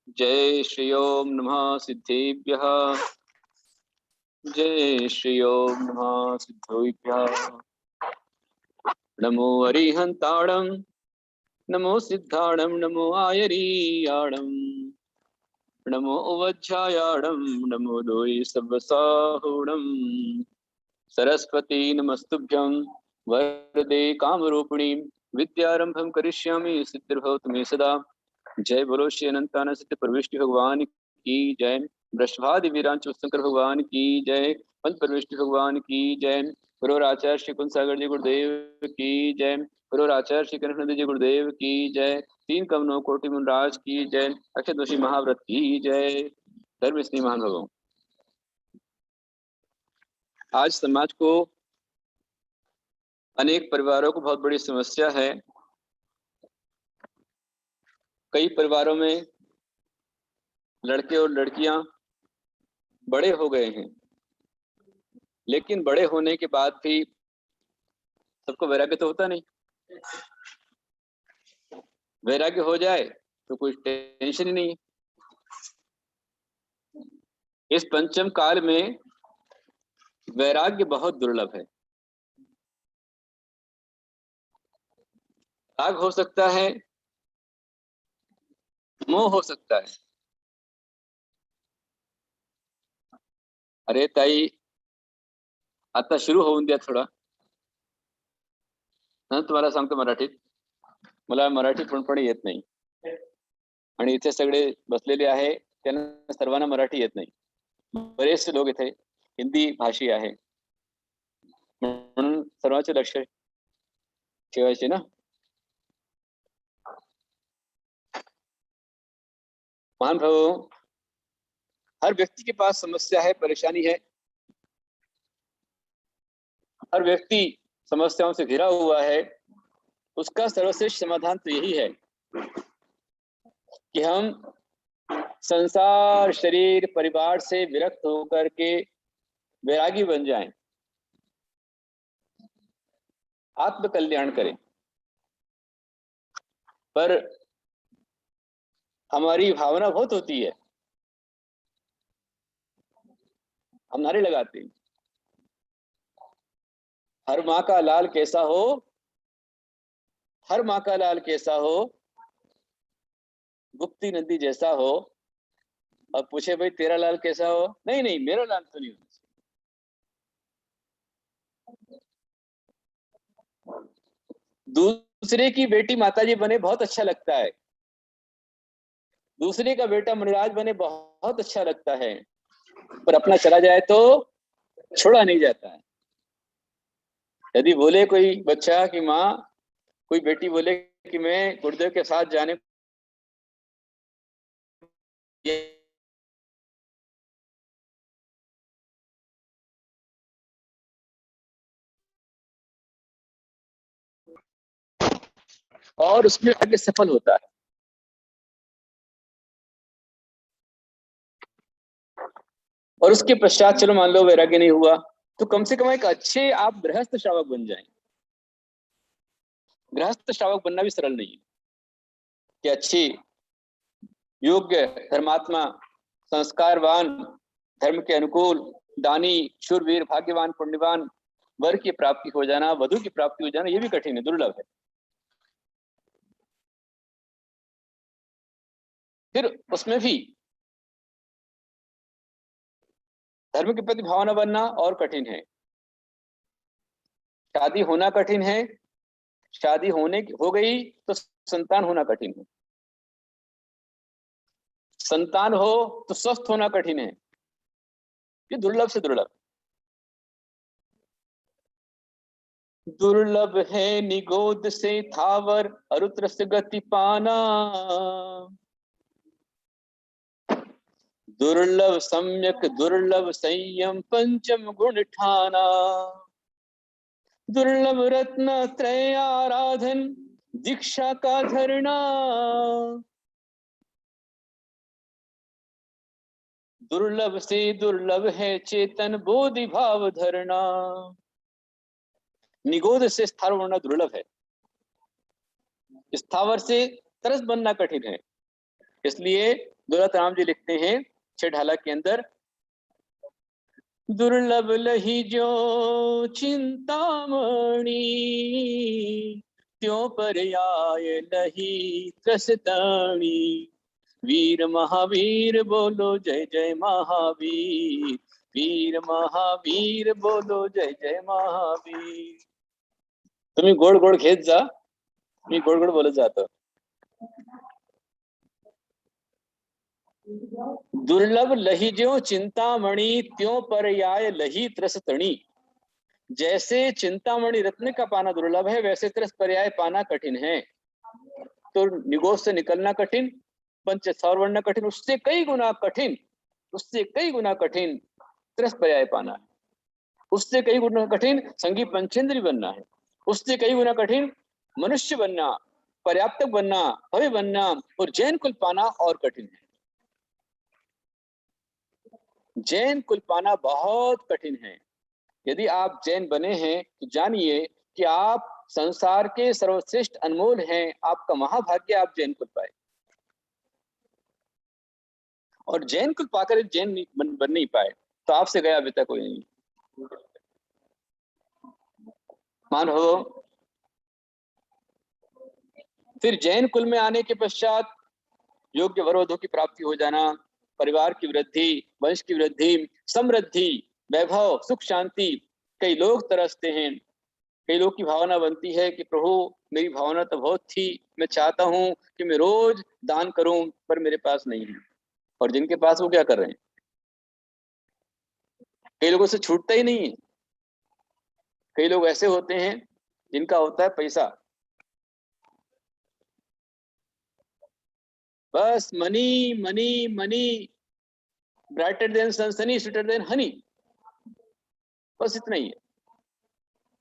जय श्री ओम नमः सिद्धेभ्यः। जय श्री ओम नमः सिद्धेभ्यः। नमो अरिहंताणं नमो सिद्धाणं नमो आयरीयाणं नमो उवज्झायाणं नमो लोये सव्वसाहुणं। सरस्वती नमस्तुभ्यं वरदे कामरूपिणी विद्यारंभं करिष्यामि सिद्धिर्भवतु मे सदा। जय बोलो श्री अनंतानंद सत्य परमेष्टि भगवान की जय। वृषभादि वीरांच शंकर भगवान की जय। पंच परमेष्टि भगवान की जय। गुरु आचार्य श्री कुंज सागर जी गुरुदेव की जय। गुरु आचार्य श्री कृष्ण जी गुरुदेव की जय। तीन कवनों कोटि मुनराज की जय। अक्षय दोषी महाव्रत की जय। धर्म स्नेही महानुभावों, आज समाज को अनेक परिवारों को बहुत बड़ी समस्या है। कई परिवारों में लड़के और लड़कियां बड़े हो गए हैं, लेकिन बड़े होने के बाद भी सबको वैराग्य तो होता नहीं। वैराग्य हो जाए तो कोई टेंशन ही नहीं। इस पंचम काल में वैराग्य बहुत दुर्लभ है। राग हो सकता है, मोह हो सकता है। अरे ताई, आता सुरू होऊन द्या थोडा. तुम्हाला सांगतो मराठीत. मला मराठी पूर्णपणे येत नाही आणि इथे सगळे बसलेले आहे त्यांना सर्वांना मराठी येत नाही. बरेचसे लोक इथे हिंदी भाषी आहे, म्हणून सर्वांचे लक्ष ठेवायचे ना. महान भाव, हर व्यक्ति के पास समस्या है, परेशानी है। हर व्यक्ति समस्याओं से घिरा हुआ है। उसका सर्वश्रेष्ठ समाधान तो यही है कि हम संसार, शरीर, परिवार से विरक्त होकर के वैरागी बन जाएं, आत्म कल्याण करें। पर हमारी भावना बहुत होती है, हम नारे लगाते हैं, हर माँ का लाल कैसा हो, हर माँ का लाल कैसा हो, गुप्ती नदी जैसा हो। और पूछे भाई तेरा लाल कैसा हो, नहीं नहीं मेरा लाल तो नहीं होना चाहिए। दूसरे की बेटी माताजी बने बहुत अच्छा लगता है, दूसरे का बेटा मुनिराज बने बहुत अच्छा लगता है, पर अपना चला जाए तो छोड़ा नहीं जाता है। यदि बोले कोई बच्चा कि माँ, कोई बेटी बोले कि मैं गुरुदेव के साथ जाने और उसमें आगे सफल होता है, और उसके पश्चात चलो मान लो वैराग्य नहीं हुआ, तो कम से कम एक अच्छे आप गृहस्थ श्रावक बन जाएं। गृहस्थ श्रावक बनना भी सरल नहीं है कि अच्छी योग्य धर्मात्मा, संस्कारवान, धर्म के अनुकूल, दानी, शूरवीर, भाग्यवान, पुण्यवान वर की प्राप्ति हो जाना, वधु की प्राप्ति हो जाना, ये भी कठिन है, दुर्लभ है। फिर उसमें भी धर्म के प्रति भावना बनना और कठिन है। शादी होना कठिन है, शादी हो गई तो संतान होना कठिन है, संतान हो तो स्वस्थ होना कठिन है। ये दुर्लभ से दुर्लभ। दुर्लभ है निगोद से थावर, अरुद्र से गति पाना। दुर्लभ सम्यक दुर्लभ संयम, पंचम गुण ठाना। दुर्लभ रत्न त्रय आराधन, दीक्षा का धरना। दुर्लभ से दुर्लभ है चेतन, बोधि भाव धरना। निगोद से स्थावर होना दुर्लभ है, स्थावर से तरस बनना कठिन है। इसलिए दौलतराम जी लिखते हैं छेढाला के अंदर, दुर्लभ लही जो चिंतामणि, त्यों पर आए लही त्रसताणी। वीर महावीर बोलो जय जय महावीर, वीर महावीर बोलो जय जय महावीर। तुम्ही गोड गोड घेत जा, मी गोड गोड बोलत जातो. दुर्लभ लही ज्यो चिंतामणि, त्यों पर आए लही त्रस तणी। जैसे चिंतामणि रत्न का पाना दुर्लभ है, वैसे त्रस पर्याय पाना कठिन है. तो निगोष से निकलना कठिन, पंच सौरवर्ण कठिन, उससे कई गुना कठिन, उससे कई गुना कठिन त्रस पर्याय पाना है. उससे कई गुना कठिन संगी पंचेंद्री बनना है. उससे कई गुना कठिन मनुष्य बनना, पर्याप्तक बनना, भव्य बनना, और जैन कुल पाना और कठिन है. जैन कुल पाना बहुत कठिन है. यदि आप जैन बने हैं तो जानिए कि आप संसार के सर्वश्रेष्ठ अनमोल हैं. आपका महाभाग्य आप जैन कुल पाए. और जैन कुल पाकर जैन बन नहीं पाए तो आपसे गया अभी तक कोई नहीं. मानो फिर जैन कुल में आने के पश्चात योग्य वरोधों की प्राप्ति हो जाना, परिवार की वृद्धि, वंश की वृद्धि, समृद्धि, वैभव, सुख शांति. कई लोग तरसते हैं, कई लोग की भावना बनती है कि प्रभु मेरी भावना तो बहुत थी, मैं चाहता हूं कि मैं रोज दान करूं, पर मेरे पास नहीं है. और जिनके पास वो क्या कर रहे हैं? कई लोगों से छूटता ही नहीं है. कई लोग ऐसे होते हैं जिनका होता है पैसा, बस money money money, brighter then सनसनी, स्वीटर देन हनी, बस इतना ही है.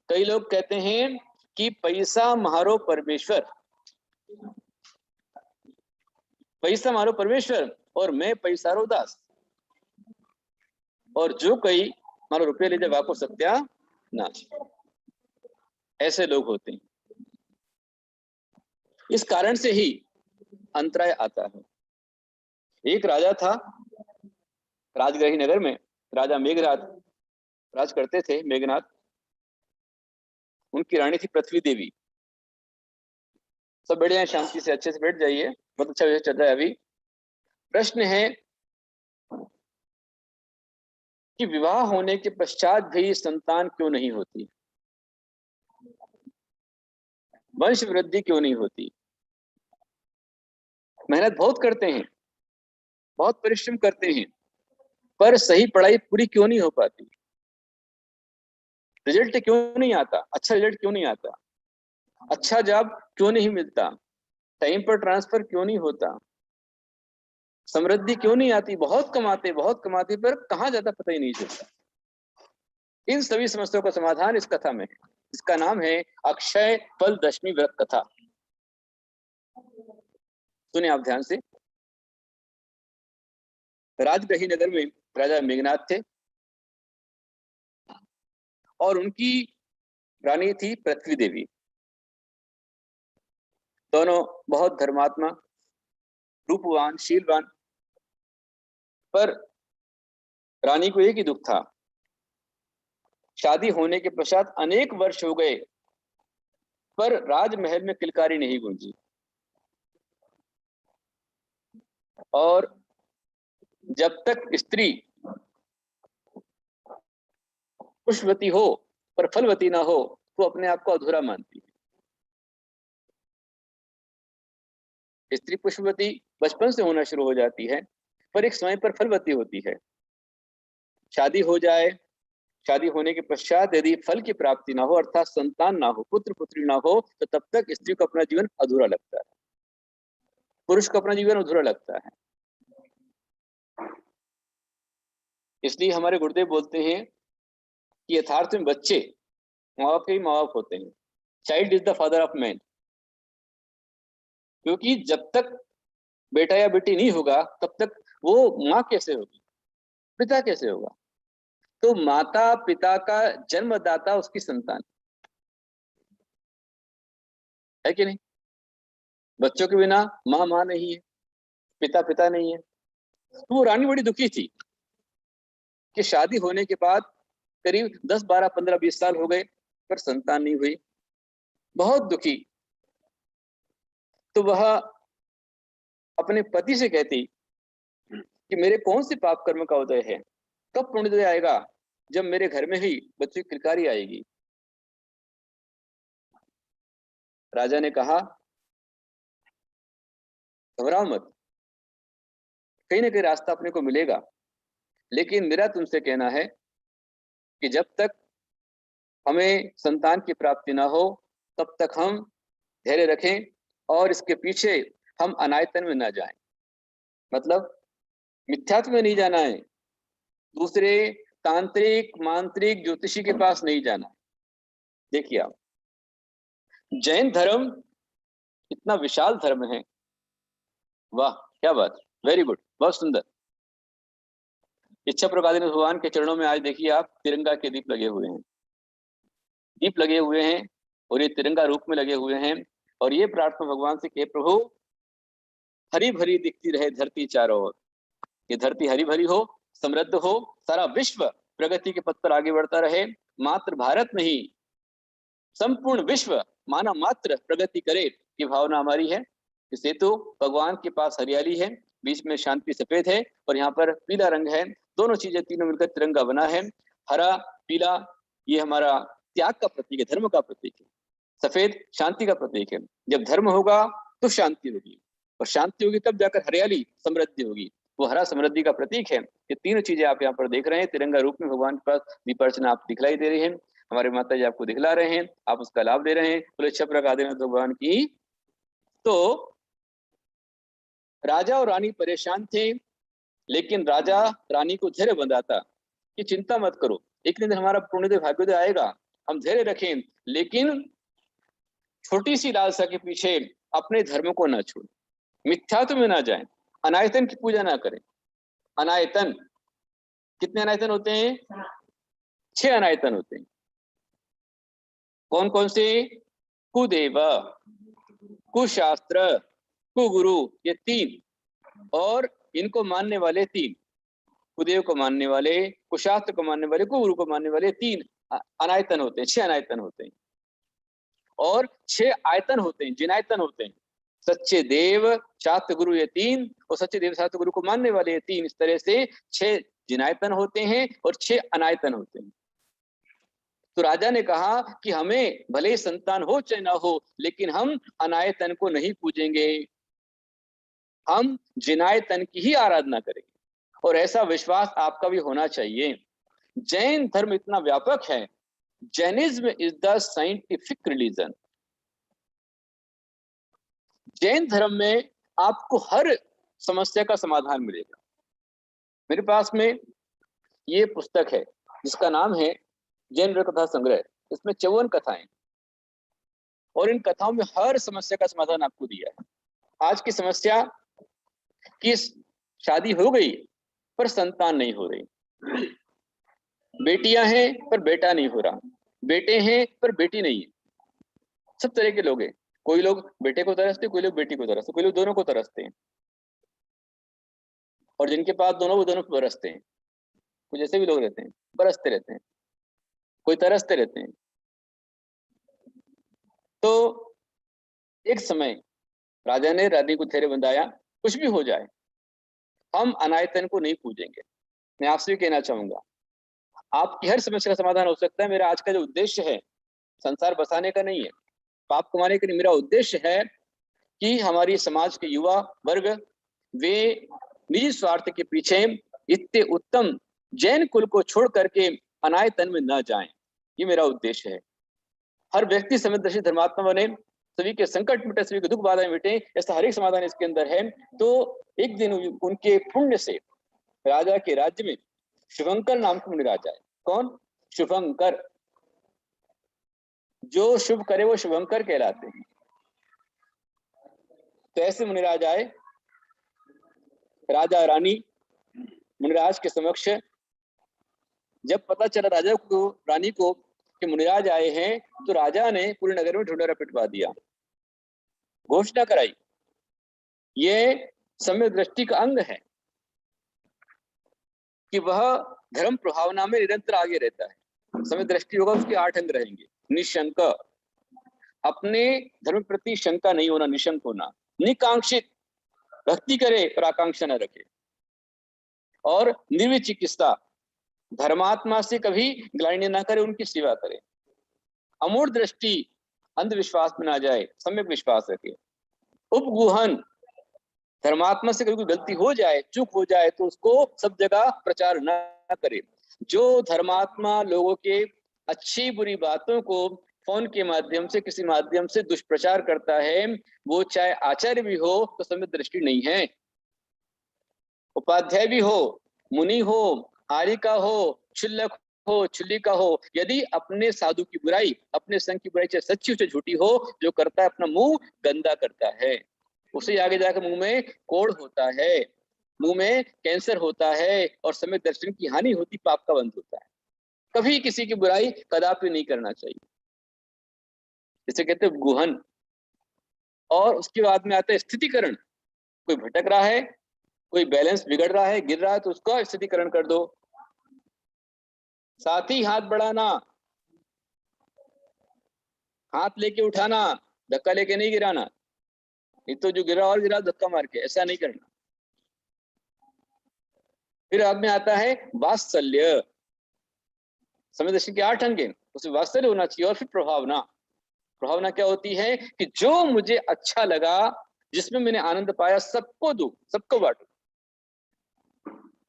कई लोग कहते हैं कि पैसा मारो परमेश्वर, पैसा मारो परमेश्वर, और मैं पैसा रो दास. और जो कई मारो रुपये ले जाए वाको सत्यानाश. ऐसे लोग होते हैं. इस कारण से ही अंतराय आता है. एक राजा था राजगृही नगर में, राजा मेघनाथ राज करते थे. मेघनाथ, उनकी रानी थी पृथ्वी देवी. सब बढ़िया, शांति से अच्छे से बैठ जाइए, बहुत अच्छा विषय चल रहा है अभी. प्रश्न है कि विवाह होने के पश्चात भी संतान क्यों नहीं होती, वंश वृद्धि क्यों नहीं होती. मेहनत बहुत करते हैं, बहुत परिश्रम करते हैं, पर सही पढ़ाई पूरी क्यों नहीं हो पाती, रिजल्ट क्यों नहीं आता, अच्छा रिजल्ट क्यों नहीं आता, अच्छा जॉब क्यों नहीं मिलता, टाइम पर ट्रांसफर क्यों नहीं होता, समृद्धि क्यों नहीं आती. बहुत कमाते पर कहाँ जाता पता ही नहीं चलता. इन सभी समस्याओं का समाधान इस कथा में है. इसका नाम है अक्षय फल दशमी व्रत कथा. सुने आप ध्यान से. राजगृही नगर में राजा मेघनाथ थे और उनकी रानी थी पृथ्वी देवी. दोनों बहुत धर्मात्मा, रूपवान, शीलवान. पर रानी को एक ही दुख था. शादी होने के पश्चात अनेक वर्ष हो गए, पर राजमहल में किलकारी नहीं गूंजी. और जब तक स्त्री पुष्पवती हो पर फलवती ना हो तो अपने आप को अधूरा मानती है. स्त्री पुष्पवती बचपन से होना शुरू हो जाती है, पर एक समय पर फलवती होती है. शादी हो जाए, शादी होने के पश्चात यदि फल की प्राप्ति ना हो, अर्थात संतान ना हो, पुत्र पुत्री ना हो, तो तब तक स्त्री को अपना जीवन अधूरा लगता है, पुरुष को अपना जीवन अधूरा लगता है. इसलिए हमारे गुरुदेव बोलते हैं कि यथार्थ में बच्चे माँ बाप के ही माँ बाप होते हैं. Child is the father of man. क्योंकि जब तक बेटा या बेटी नहीं होगा तब तक वो माँ कैसे होगी, पिता कैसे होगा. तो माता पिता का जन्मदाता उसकी संतान है कि नहीं. बच्चों के बिना माँ माँ नहीं है, पिता पिता नहीं है. तो वो रानी बड़ी दुखी थी कि शादी होने के बाद करीब 10, 12, 15, 20 साल हो गए पर संतान नहीं हुई, बहुत दुखी। तो वह अपने पति से कहती कि मेरे कौन से पाप कर्म का उदय है, कब पुण्योदय आएगा, जब मेरे घर में ही बच्चों की किलकारी आएगी। राजा ने कहा घबराओ मत, कहीं ना कहीं रास्ता अपने को मिलेगा, लेकिन मेरा तुमसे कहना है कि जब तक हमें संतान की प्राप्ति ना हो तब तक हम धैर्य रखें और इसके पीछे हम अनायतन में ना जाएं। मतलब मिथ्यात्व में नहीं जाना है, दूसरे तांत्रिक मांत्रिक ज्योतिषी के पास नहीं जाना है। देखिए आप, जैन धर्म इतना विशाल धर्म है, वाह क्या बात, वेरी गुड, बहुत सुंदर। इच्छा प्रकाश भगवान के चरणों में आज देखिए आप तिरंगा के दीप लगे हुए हैं, दीप लगे हुए हैं और ये तिरंगा रूप में लगे हुए हैं। और ये प्रार्थना भगवान से कि प्रभु हरी भरी दिखती रहे धरती चारों ओर, ये धरती हरी भरी हो, समृद्ध हो, सारा विश्व प्रगति के पथ पर आगे बढ़ता रहे, मात्र भारत नहीं संपूर्ण विश्व मानव मात्र प्रगति करे, की भावना हमारी है। इस हेतु भगवान के पास हरियाली है, बीच में शांति सफेद है और यहाँ पर पीला रंग है, दोनों चीजें तीनों मिलकर तिरंगा बना है। हरा पीला ये हमारा त्याग का प्रतीक है, धर्म का प्रतीक है, सफेद शांति का प्रतीक है। जब धर्म होगा तो शांति होगी और शांति होगी तब जाकर हरियाली समृद्धि होगी, वो हरा समृद्धि का प्रतीक है। ये तीनों चीजें आप यहाँ पर देख रहे हैं, तिरंगा रूप में भगवान के पास दीपार्चना आप दिखलाई दे रही है, हमारे माता जी आपको दिखला रहे हैं, आप उसका लाभ दे रहे हैं, बोले छप रखा देना तो भगवान की। तो राजा और रानी परेशान थे, लेकिन राजा रानी को धैर्य बंधाता कि चिंता मत करो, एक दिन हमारा पुण्योदय भाग्योदय आएगा, हम धैर्य रखें, लेकिन छोटी सी लालसा के पीछे अपने धर्म को न छोड़ें, मिथ्यात्व में ना जाएं, अनायतन की पूजा ना करें। अनायतन कितने अनायतन होते हैं? 6 अनायतन होते हैं। कौन कौन से? कुदेव, कुशास्त्र, कुगुरु, ये 3, और इनको मानने वाले 3, कुदेव को मानने वाले, कुशास्त्र को मानने वाले, कुगुरु को मानने वाले 3 अनायतन होते हैं, 6 अनायतन होते हैं। और 6 आयतन होते हैं, जिनायतन होते हैं, सच्चे देव शास्त्र गुरु ये 3, और सच्चे देव शास्त्र गुरु को मानने वाले ये 3, इस तरह से 6 जिनायतन होते हैं और 6 अनायतन होते हैं। तो राजा ने कहा कि हमें भले ही संतान हो चाहे ना हो, लेकिन हम अनायतन को नहीं पूजेंगे, हम जिनायतन की ही आराधना करेंगे। और ऐसा विश्वास आपका भी होना चाहिए। जैन धर्म इतना व्यापक है, Jainism is the scientific religion. Jain धर्म में आपको हर समस्या का समाधान मिलेगा। मेरे पास में ये पुस्तक है जिसका नाम है जैन कथा संग्रह, इसमें 54 कथाएं, और इन कथाओं में हर समस्या का समाधान आपको दिया है। आज की समस्या कि शादी हो गई पर संतान नहीं हो रही, बेटियां हैं पर बेटा नहीं हो रहा, बेटे हैं पर बेटी नहीं है, सब तरह के लोग हैं। कोई लोग बेटे को तरसते, कोई लोग बेटी को तरसते, कोई लोग दोनों को तरसते हैं, और जिनके पास दोनों वो दोनों बरसते हैं। कुछ ऐसे भी लोग रहते हैं, बरसते रहते हैं, कोई तरसते रहते हैं। तो एक समय राजा ने रानी को धैर्य बंधाया, कुछ भी हो जाए हम अनायतन को नहीं पूजेंगे। मैं आपसे भी कहना चाहूंगा, आपकी हर समस्या का समाधान हो सकता है। मेरा आज का जो उद्देश्य है संसार बसाने का नहीं है, पाप कमाने का नहीं, मेरा उद्देश्य है कि हमारी समाज के युवा वर्ग वे निजी स्वार्थ के पीछे इतने उत्तम जैन कुल को छोड़ करके अनायतन में न जाएं, ये मेरा उद्देश्य है। हर व्यक्ति समदर्शी धर्मात्मा बने, सभी के संकट मिटे, सभी के दुख बाधाएं मिटे, ऐसा हर एक समाधान इसके अंदर है। तो एक दिन उनके पुण्य से राजा के राज्य में शुभंकर नाम के मुनिराज आए। कौन? शुभंकर, जो शुभ करे वो शुभंकर कहलाते हैं। तो ऐसे मुनिराज आए, राजा रानी मुनिराज के समक्ष जब पता चला राजा को, रानी को कि मुनिराज आए हैं, तो राजा ने पूरे नगर में ढिंढोरा पिटवा दिया, घोषणा कराई, ये समय दृष्टि का अंग है कि वह धर्म प्रभावना में निरंतर आगे रहता है। समय दृष्टि होगा, उसके 8 अंग रहेंगे। निशंक, अपने धर्म प्रति शंका नहीं होना, निशंक होना। निकांक्षित, भक्ति करे पर आकांक्षा न रखे। और निर्विचिकित्सा, धर्मात्मा से कभी ग्लानि ना करे, उनकी सेवा करे। अमूढ़ दृष्टि, अंधविश्वास में ना जाए, सम्यक विश्वास रखे। उपगुहन, धर्मात्मा से कभी कोई गलती हो जाए, चूक हो जाए, तो उसको सब जगह प्रचार न करे। जो धर्मात्मा लोगों के अच्छी बुरी बातों को फोन के माध्यम से, किसी माध्यम से दुष्प्रचार करता है, वो चाहे आचार्य भी हो तो सम्यक दृष्टि नहीं है। उपाध्याय भी हो, मुनि हो, आर्यिका हो, क्षुल्लक हो, क्षुल्लिका हो, यदि अपने साधु की बुराई, अपने संघ की बुराई, चाहे सच्ची हो चाहे झूठी हो, जो करता है अपना मुंह गंदा करता है, उसे आगे जाकर मुंह में कोढ़ होता है, मुंह में कैंसर होता है, और समय दर्शन की हानि होती, पाप का बंध होता है। कभी किसी की बुराई कदापि नहीं करना चाहिए, इसे कहते हैं गुहन। और उसके बाद में आता है स्थितिकरण। कोई भटक रहा है, कोई बैलेंस बिगड़ रहा है, गिर रहा है, तो उसका स्थितिकरण कर दो। साथ ही हाथ बढ़ाना, हाथ लेके उठाना, धक्का लेके नहीं गिराना। नहीं तो जो गिरा और गिरा धक्का मार के, ऐसा नहीं करना। फिर बाद में आता है वात्सल्य। समय दर्शन के 8 अंग हैं, उसमें वात्सल्य होना चाहिए। और फिर प्रभावना। प्रभावना क्या होती है कि जो मुझे अच्छा लगा, जिसमें मैंने आनंद पाया, सबको दूं, सबको बांटू,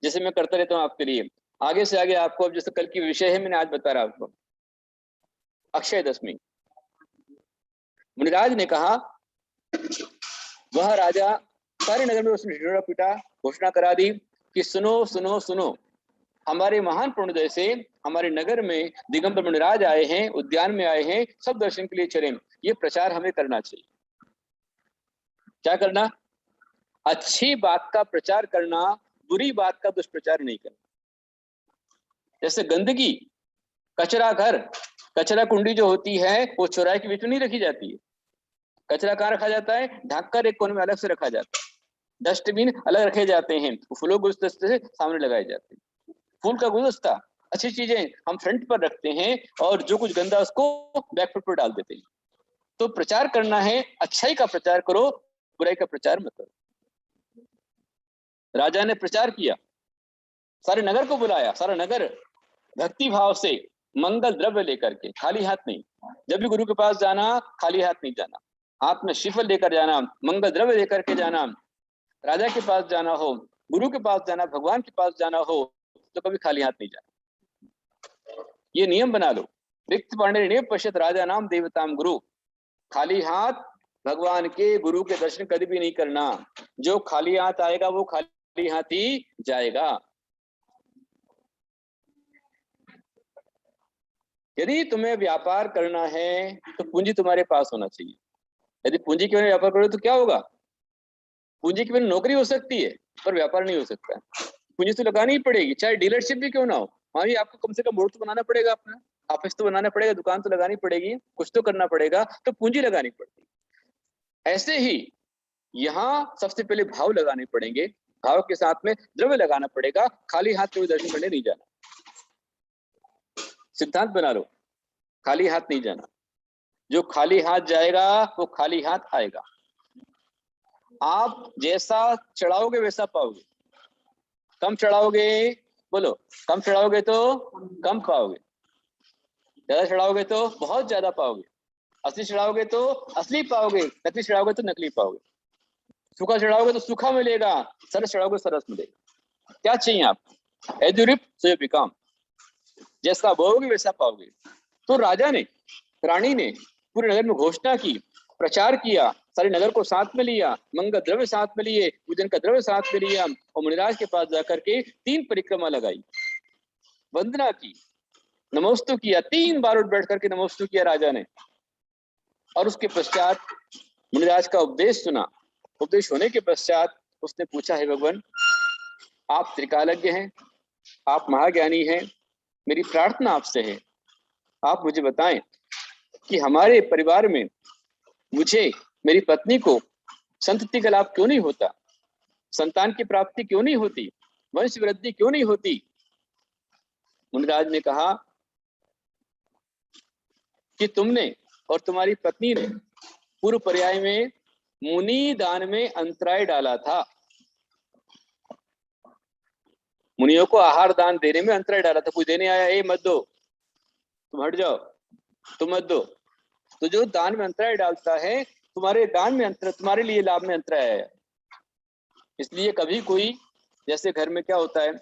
जैसे मैं करता रहता हूँ आपके लिए। आगे से आगे आपको, अब जैसे कल की विषय है, मैंने आज बता रहा आपको, अक्षय दशमी। मुनिराज ने कहा, वह राजा सारे नगर में उसने ढिढोरा पीटा, घोषणा करा दी कि सुनो सुनो सुनो, हमारे महान पुण्योदय से हमारे नगर में दिगंबर मुनिराज आए हैं, उद्यान में आए हैं, सब दर्शन के लिए चले। ये प्रचार हमें करना चाहिए। क्या करना? अच्छी बात का प्रचार करना, बुरी बात का दुष्प्रचार नहीं करना। जैसे गंदगी, कचरा घर, कचरा कुंडी जो होती है, वो चौराहे के बीच में नहीं रखी जाती है। कचरा कहाँ रखा जाता है? ढककर एक कोने में अलग से रखा जाता है। डस्टबिन अलग रखे जाते हैं, फूलों के गुलदस्ते से सामने लगाए जाते हैं। फूल का गुलदस्ता, अच्छी चीजें हम फ्रंट पर रखते हैं, और जो कुछ गंदा उसको बैक फुट पर डाल देते हैं। तो प्रचार करना है, अच्छाई का प्रचार करो, बुराई का प्रचार मत करो। राजा ने प्रचार किया, सारे नगर को बुलाया, सारा नगर भक्ति भाव से मंगल द्रव्य लेकर के, खाली हाथ नहीं। जब भी गुरु के पास जाना, खाली हाथ नहीं जाना, हाथ में श्रीफल लेकर जाना, मंगल द्रव्य लेकर के जाना। राजा के पास जाना हो, गुरु के पास जाना, भगवान के पास जाना हो, तो कभी खाली हाथ नहीं जाना। ये नियम बना लो। रिक्त पांडे ने पश्यत राजा नाम देवताम गुरु। खाली हाथ भगवान के, गुरु के दर्शन कभी भी नहीं करना। जो खाली हाथ आएगा वो खाली हाथ ही जाएगा। यदि तुम्हें व्यापार करना है तो पूंजी तुम्हारे पास होना चाहिए। यदि पूंजी के बिना व्यापार करो तो क्या होगा? पूंजी के बिना नौकरी हो सकती है, पर व्यापार नहीं हो सकता। पूंजी तो लगानी ही पड़ेगी, चाहे डीलरशिप भी क्यों ना हो। वहां भी आपको कम से कम बोर्ड तो बनाना पड़ेगा, अपना ऑफिस तो बनाना पड़ेगा, दुकान तो लगानी पड़ेगी, कुछ तो करना पड़ेगा, तो पूंजी लगानी पड़ेगी। ऐसे ही यहाँ सबसे पहले भाव लगाने पड़ेंगे, भाव के साथ में द्रव्य लगाना पड़ेगा। खाली हाथ कोई दर्शन करने नहीं जाना। सिद्धांत बना लो, खाली हाथ नहीं जाना। जो खाली हाथ जाएगा वो खाली हाथ आएगा। आप जैसा चढ़ाओगे वैसा पाओगे। कम चढ़ाओगे, बोलो, कम चढ़ाओगे तो कम पाओगे, ज्यादा चढ़ाओगे तो बहुत ज्यादा पाओगे। असली चढ़ाओगे तो असली पाओगे, नकली चढ़ाओगे तो नकली पाओगे। सूखा चढ़ाओगे तो सूखा मिलेगा, सरस चढ़ाओगे सरस मिलेगा। क्या चाहिए आपको? As you reap so you become. जैसा बोओगे वैसा पाओगे। तो राजा ने, रानी ने पूरे नगर में घोषणा की, प्रचार किया, सारे नगर को साथ में लिया, मंगल द्रव्य साथ में लिए, पूजन का द्रव्य साथ में लिया, और मुनिराज के पास जाकर के 3 परिक्रमा लगाई, वंदना की, नमोस्तु किया। 3 बार उठ बैठ करके नमोस्तु किया राजा ने। और उसके पश्चात मुनिराज का उपदेश सुना। उपदेश होने के पश्चात उसने पूछा, है भगवान, आप त्रिकालज्ञ हैं, आप महाज्ञानी हैं, मेरी प्रार्थना आपसे है, आप मुझे बताएं कि हमारे परिवार में मुझे, मेरी पत्नी को संतति का लाभ क्यों नहीं होता, संतान की प्राप्ति क्यों नहीं होती, वंश वृद्धि क्यों नहीं होती, मुनिराज ने कहा कि तुमने और तुम्हारी पत्नी ने पूर्व पर्याय में मुनि दान में अंतराय डाला था, मुनियों को आहार दान देने में अंतराय डाला था। कोई देने आया, ए मत दो, तुम हट जाओ, तुम मत दो। तो जो दान में अंतराय डालता है, तुम्हारे दान में अंतर, तुम्हारे लिए लाभ में अंतराय है। इसलिए कभी कोई, जैसे घर में क्या होता है,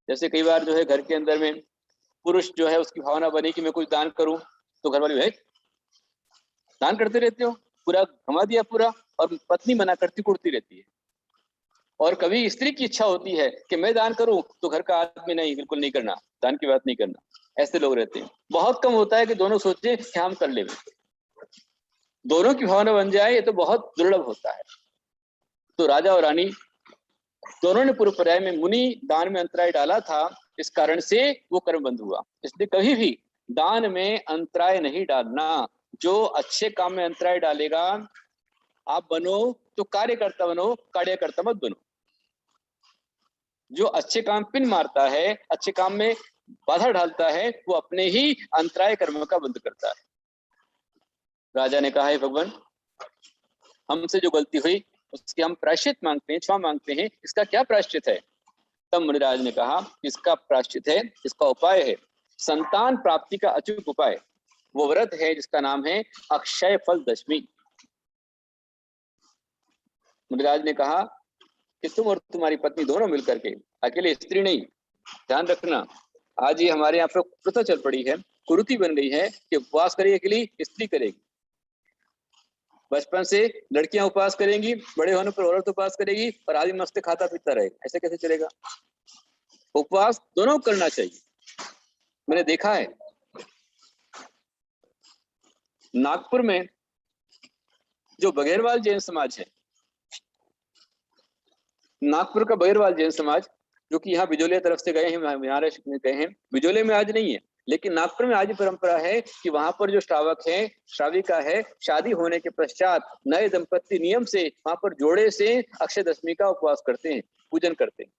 जैसे कई बार जो है घर के अंदर में पुरुष जो है उसकी भावना बनी कि मैं कुछ दान करूं, तो घर वाले दान करते रहते हो, पूरा घुमा दिया पूरा, और पत्नी मना करती कुड़ती रहती है। और कभी स्त्री की इच्छा होती है कि मैं दान करूं, तो घर का आदमी नहीं, बिल्कुल नहीं करना, दान की बात नहीं करना। ऐसे लोग रहते हैं। बहुत कम होता है कि दोनों सोचे कि हम कर ले, दोनों की भावना बन जाए, ये तो बहुत दुर्लभ होता है। तो राजा और रानी दोनों ने पूर्व पर्याय में मुनि दान में अंतराय डाला था, इस कारण से वो कर्म बंद हुआ। इसलिए कभी भी दान में अंतराय नहीं डालना। जो अच्छे काम में अंतराय डालेगा, आप बनो तो कार्यकर्ता बनो, कार्यकर्ता मत बनो। जो अच्छे काम पिन मारता है, अच्छे काम में बाधा डालता है, वो अपने ही अंतराय कर्म का बंद करता है। राजा ने कहा है भगवान, हमसे जो गलती हुई उसकी हम प्रायश्चित मांगते हैं, क्षमा मांगते हैं, इसका क्या प्रायश्चित है? तब मुनिराज ने कहा, इसका प्रायश्चित है, इसका उपाय है संतान प्राप्ति का अचूक उपाय। वो व्रत है जिसका नाम है अक्षय फल दशमी। मुनिराज ने कहा कि तुम और तुम्हारी पत्नी दोनों मिलकर के, अकेले स्त्री नहीं, ध्यान रखना, आज ये हमारे यहाँ पर प्रथा चल पड़ी है, कुरीति बन गई है कि उपवास करेगी अकेली स्त्री करेगी। बचपन से लड़कियां उपवास करेंगी, बड़े होने पर औरत उपवास करेगी, और आदमी मस्त खाता पीता रहेगा, ऐसे कैसे चलेगा? उपवास दोनों करना चाहिए। मैंने देखा है नागपुर में जो बघेरवाल जैन समाज है, नागपुर का बघेरवाल जैन समाज, जो कि यहाँ बिजोलिया तरफ से गए हैं, महाराष्ट्र में गए हैं, बिजोले में आज नहीं है, लेकिन नागपुर में आज परंपरा है कि वहां पर जो श्रावक है, श्राविका है, शादी होने के पश्चात नए दंपत्ति नियम से वहां पर जोड़े से अक्षय दशमी का उपवास करते हैं, पूजन करते हैं।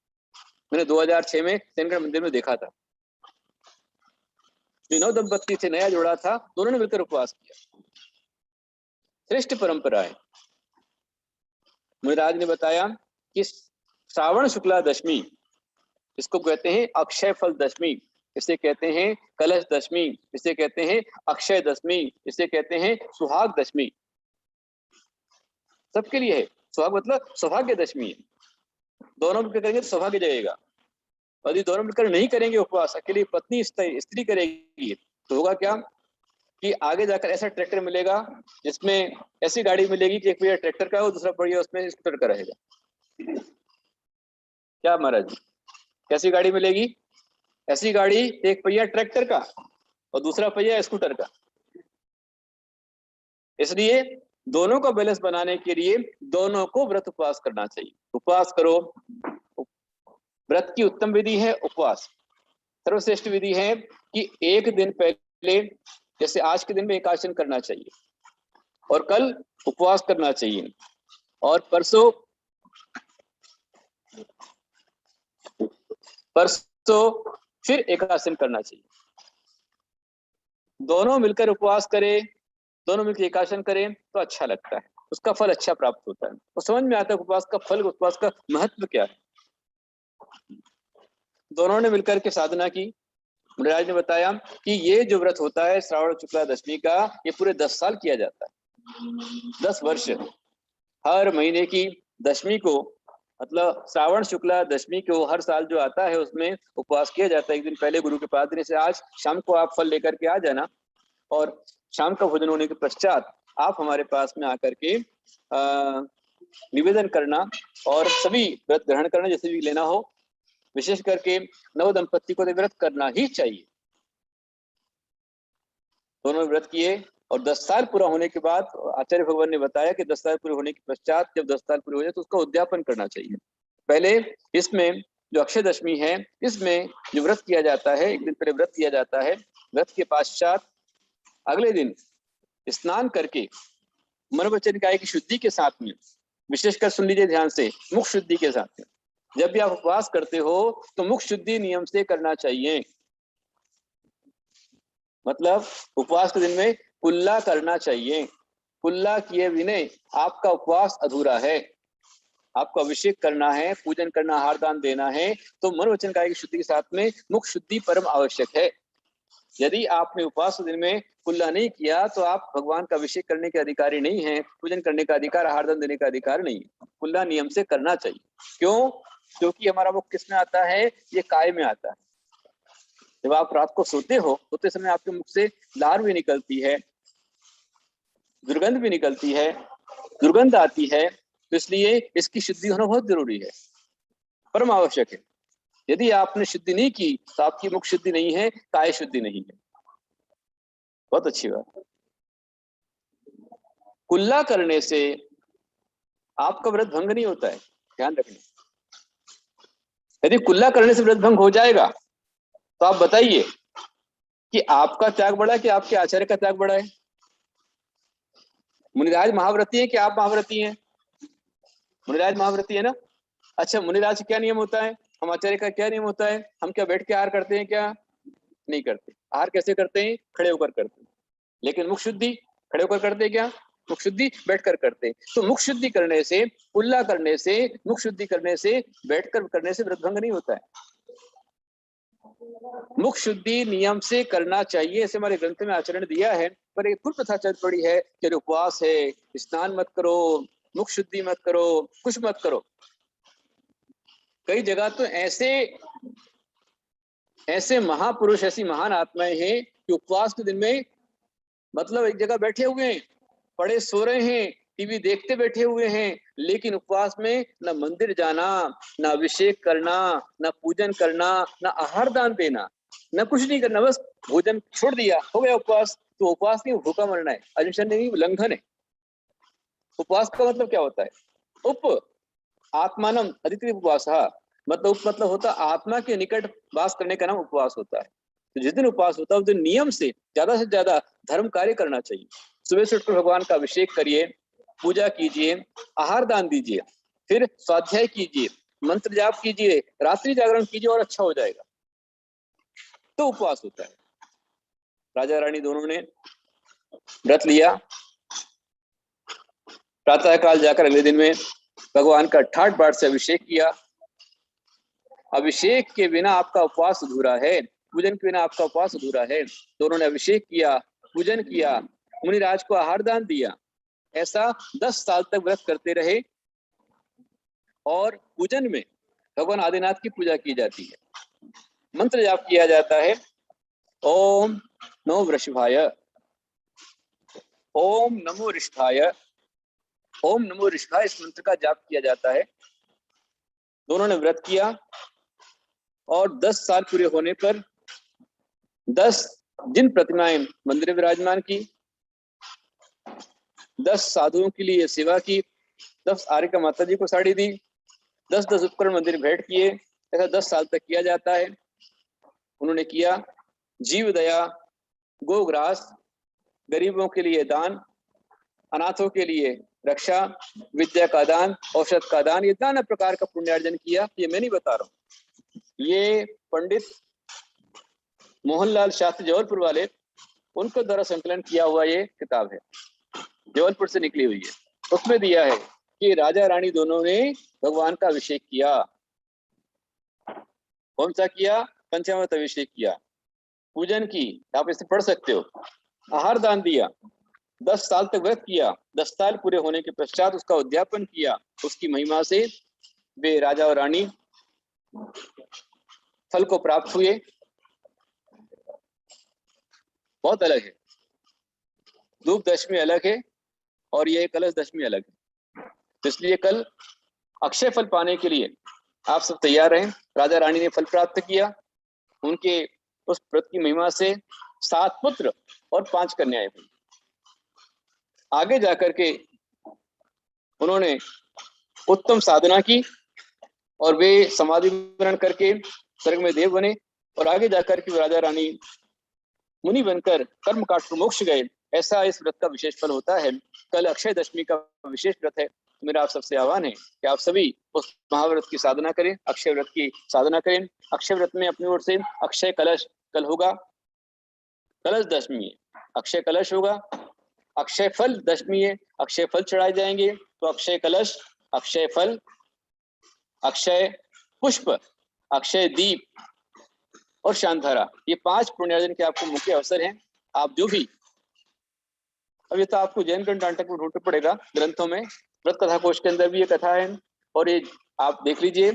मैंने 2006 में सेनगढ़ मंदिर में देखा था। जो नौ दंपत्ति थे, नया जोड़ा था, दोनों ने मिलकर उपवास किया। श्रेष्ठ परंपरा है। मुनिराज ने बताया कि श्रावण शुक्ला दशमी, इसको कहते हैं अक्षय फल दशमी, इसे कहते हैं कलश दशमी, इसे कहते हैं अक्षय दशमी, इसे कहते हैं सुहाग दशमी। सबके लिए है। सुहाग मतलब सौभाग्य दशमी है। दोनों मिलकर करेंगे तो सौभाग्य जाएगा। यदि दोनों मिलकर नहीं करेंगे उपवास, अकेली पत्नी स्त्री करेगी, तो होगा क्या कि आगे जाकर ऐसा ट्रैक्टर मिलेगा जिसमें ऐसी गाड़ी मिलेगी कि एक पहिया ट्रैक्टर का हो, दूसरा पहिया उसमें स्कूटर का रहेगा। क्या महाराज, कैसी गाड़ी मिलेगी? ऐसी गाड़ी, एक पहिया ट्रैक्टर का और दूसरा पहिया स्कूटर का। इसलिए दोनों का बैलेंस बनाने के लिए दोनों को व्रत उपवास करना चाहिए। उपवास करो। व्रत की उत्तम विधि है उपवास। सर्वश्रेष्ठ विधि है कि एक दिन पहले, जैसे आज के दिन में एकादशी करना चाहिए, और कल उपवास करना चाहिए, और परसों फिर एकादशी करना चाहिए। दोनों मिलकर उपवास करें, दोनों मिलकर एकादशी करें तो अच्छा लगता है, उसका फल अच्छा प्राप्त होता है। तो समझ में आता है उपवास का फल, उपवास का महत्व क्या है। दोनों ने मिलकर के साधना की। मुनिराज ने बताया कि ये जो व्रत होता है श्रावण शुक्ला दशमी का, ये पूरे 10 साल किया जाता है, 10 वर्ष। हर महीने की दशमी को, मतलब श्रावण शुक्ला दशमी को हर साल जो आता है उसमें उपवास किया जाता है। एक दिन पहले गुरु के पास देने से, आज शाम को आप फल लेकर के आ जाना, और शाम का भोजन होने के पश्चात आप हमारे पास में आकर के निवेदन करना, और सभी व्रत ग्रहण करना, जैसे भी लेना हो। विशेष करके नव दंपत्ति को तो व्रत करना ही चाहिए। दोनों व्रत किए, और 10 साल पूरा होने के बाद आचार्य भगवान ने बताया कि 10 साल पूरे होने के पश्चात, जब 10 साल पूरे हो जाए तो उसका उद्यापन करना चाहिए। पहले इसमें जो अक्षय दशमी है, इसमें जो व्रत किया जाता है, एक दिन पहले व्रत किया जाता है। व्रत के पश्चात अगले दिन स्नान करके मन वचन काया की शुद्धि के साथ में, विशेषकर सुन लीजिए ध्यान से, मुख शुद्धि के साथ में, जब भी आप उपवास करते हो तो मुख शुद्धि नियम से करना चाहिए। मतलब उपवास के दिन में कुल्ला करना चाहिए। कुल्ला किए बिना आपका उपवास अधूरा है। आपको अभिषेक करना है, पूजन करना, आहार दान देना है, तो मन वचन काय की शुद्धि के साथ में मुख शुद्धि परम आवश्यक है। यदि आपने उपवास के दिन में कुल्ला नहीं किया तो आप भगवान का अभिषेक करने के अधिकारी नहीं है, पूजन करने का अधिकार, आहार दान देने का अधिकार नहीं है। कुल्ला नियम से करना चाहिए। क्यों? क्योंकि हमारा मुख किस में आता है? ये काय में आता है। जब आप रात को सोते हो, सोते समय आपके मुख से लार भी निकलती है, दुर्गंध भी निकलती है, दुर्गंध आती है, तो इसलिए इसकी शुद्धि होना बहुत जरूरी है, परम आवश्यक है। यदि आपने शुद्धि नहीं की तो आपकी मुख शुद्धि नहीं है, काय शुद्धि नहीं है। बहुत अच्छी बात। कुल्ला करने से आपका व्रत भंग नहीं होता है, ध्यान रखना। यदि कुल्ला करने से व्रत भंग हो जाएगा तो आप बताइए कि आपका त्याग बड़ा है कि आपके आचार्य का त्याग बड़ा है? मुनिराज महाव्रती है कि आप महाव्रती हैं? मुनिराज महाव्रती है ना। अच्छा, मुनिराज का क्या नियम होता है, हम आचार्य का क्या नियम होता है? हम क्या बैठ के आहार करते हैं? क्या नहीं करते। आहार कैसे करते हैं? खड़े होकर करते हैं। लेकिन मुख शुद्धि खड़े होकर करते हैं क्या? मुख शुद्धि बैठकर करते हैं। तो मुख शुद्धि करने से, कुल्ला करने से, मुख शुद्धि करने से, बैठकर करने से व्रत भंग नहीं होता है। मुख शुद्धि नियम से करना चाहिए, ऐसे हमारे ग्रंथ में आचरण दिया है। पर एक पूर्व प्रथा चल पड़ी है कि उपवास है, स्नान मत करो, मुख शुद्धि मत करो, कुछ मत करो। कई जगह तो ऐसे महापुरुष, ऐसी महान आत्माएं हैं कि उपवास के दिन में मतलब एक जगह बैठे हुए हैं, पड़े सो रहे हैं, टीवी देखते बैठे हुए हैं, लेकिन उपवास में न मंदिर जाना, न अभिषेक करना, न पूजन करना, न आहार दान देना, न कुछ नहीं करना, बस भोजन छोड़ दिया, हो गया उपवास। तो उपवास नहीं, भूखा मरना है, अनुष्ठान नहीं, उल्लंघन है। उपवास का मतलब क्या होता है? उप आत्मानम अदिति उपवास, मतलब उप मतलब होता आत्मा के निकट वास करने का नाम उपवास होता है। तो जिस दिन उपवास होता है उस दिन नियम से ज्यादा धर्म कार्य करना चाहिए। सुबह से उठकर भगवान का अभिषेक करिए, पूजा कीजिए, आहार दान दीजिए, फिर स्वाध्याय कीजिए, मंत्र जाप कीजिए, रात्रि जागरण कीजिए और अच्छा हो जाएगा। तो उपवास होता है। राजा रानी दोनों ने व्रत लिया। प्रातः काल जाकर अगले दिन में भगवान का 68 बार से अभिषेक किया। अभिषेक के बिना आपका उपवास अधूरा है, पूजन के बिना आपका उपवास अधूरा है। दोनों ने अभिषेक किया, पूजन किया, मुनिराज को आहार दान दिया। ऐसा 10 साल तक व्रत करते रहे। और पूजन में भगवान आदिनाथ की पूजा की जाती है, मंत्र जाप किया जाता है। ओम नमो वृषभाय, ओम नमो ऋषभाय, ओम नमो ऋषभाय, इस मंत्र का जाप किया जाता है। दोनों ने व्रत किया और 10 साल पूरे होने पर 10 जिन प्रतिमाएं मंदिर विराजमान की, 10 साधुओं के लिए सेवा की, 10 आर्य का माता जी को साड़ी दी, 10 उपकरण मंदिर भेंट किए। ऐसा 10 साल तक किया जाता है। उन्होंने किया। जीव दया, गोग्रास, गरीबों के लिए दान, अनाथों के लिए रक्षा, विद्या का दान, औषध का दान, ये नाना प्रकार का पुण्यार्जन किया। ये मैं नहीं बता रहा हूँ, ये पंडित मोहनलाल शास्त्री जबलपुर वाले, उनके द्वारा संकलन किया हुआ ये किताब है, जबलपुर से निकली हुई है। उसमें दिया है कि राजा रानी दोनों ने भगवान का अभिषेक किया। कौन सा किया? पंचामृत अभिषेक किया, पूजन की, आप इसे पढ़ सकते हो, आहार दान दिया, 10 साल तक व्रत किया। 10 साल पूरे होने के पश्चात उसका उद्यापन किया। उसकी महिमा से वे राजा और रानी फल को प्राप्त हुए। बहुत अलग है, धूप दशमी अलग है और ये कलश दशमी अलग है। तो इसलिए कल अक्षय फल पाने के लिए आप सब तैयार रहें। राजा रानी ने फल प्राप्त किया। उनके उस व्रत की महिमा से 7 पुत्र और 5 कन्याएं हुई। आगे जाकर के उन्होंने उत्तम साधना की और वे समाधि वर्ण करके स्वर्ग में देव बने। और आगे जाकर के राजा रानी मुनि बनकर कर्म काट कर मोक्ष गए। ऐसा इस व्रत का विशेष फल होता है। कल अक्षय दशमी का विशेष व्रत है। मेरा आप सबसे आह्वान है कि आप सभी उस महाव्रत की साधना करें, अक्षय व्रत की साधना करें। अक्षय व्रत में अपनी ओर से अक्षय कलश कल होगा। कलश दशमी है, अक्षय कलश होगा, अक्षय फल दशमी है, अक्षय फल चढ़ाए जाएंगे, तो अक्षय कलश, अक्षय फल, अक्षय पुष्प, अक्षय दीप और शांतधारा, ये 5 पुण्यार्जन के आपको मुख्य अवसर हैं। आप जो भी, अब ये तो आपको जैन ग्रंथ नाटक में ढूंढना पड़ेगा ग्रंथों में, व्रत कथा कोश के अंदर भी ये कथा है, और ये आप देख लीजिए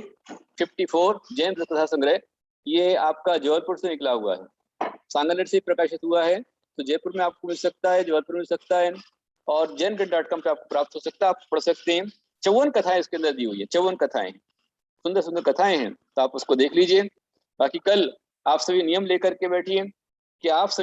54 जैन व्रत कथा संग्रह, ये आपका जबलपुर से निकला हुआ है, सांगानेर से प्रकाशित हुआ है, तो जयपुर में आपको मिल सकता है, जबलपुर में मिल सकता है, और जैन ग्रंथ .com पे आपको प्राप्त हो सकता है, आप पढ़ सकते हैं। 54 कथाएं इसके अंदर दी हुई है, 54 कथाएं, सुंदर सुंदर कथाएं हैं, तो आप उसको देख लीजिए। बाकी कल आप सभी नियम लेकर के बैठिए कि आप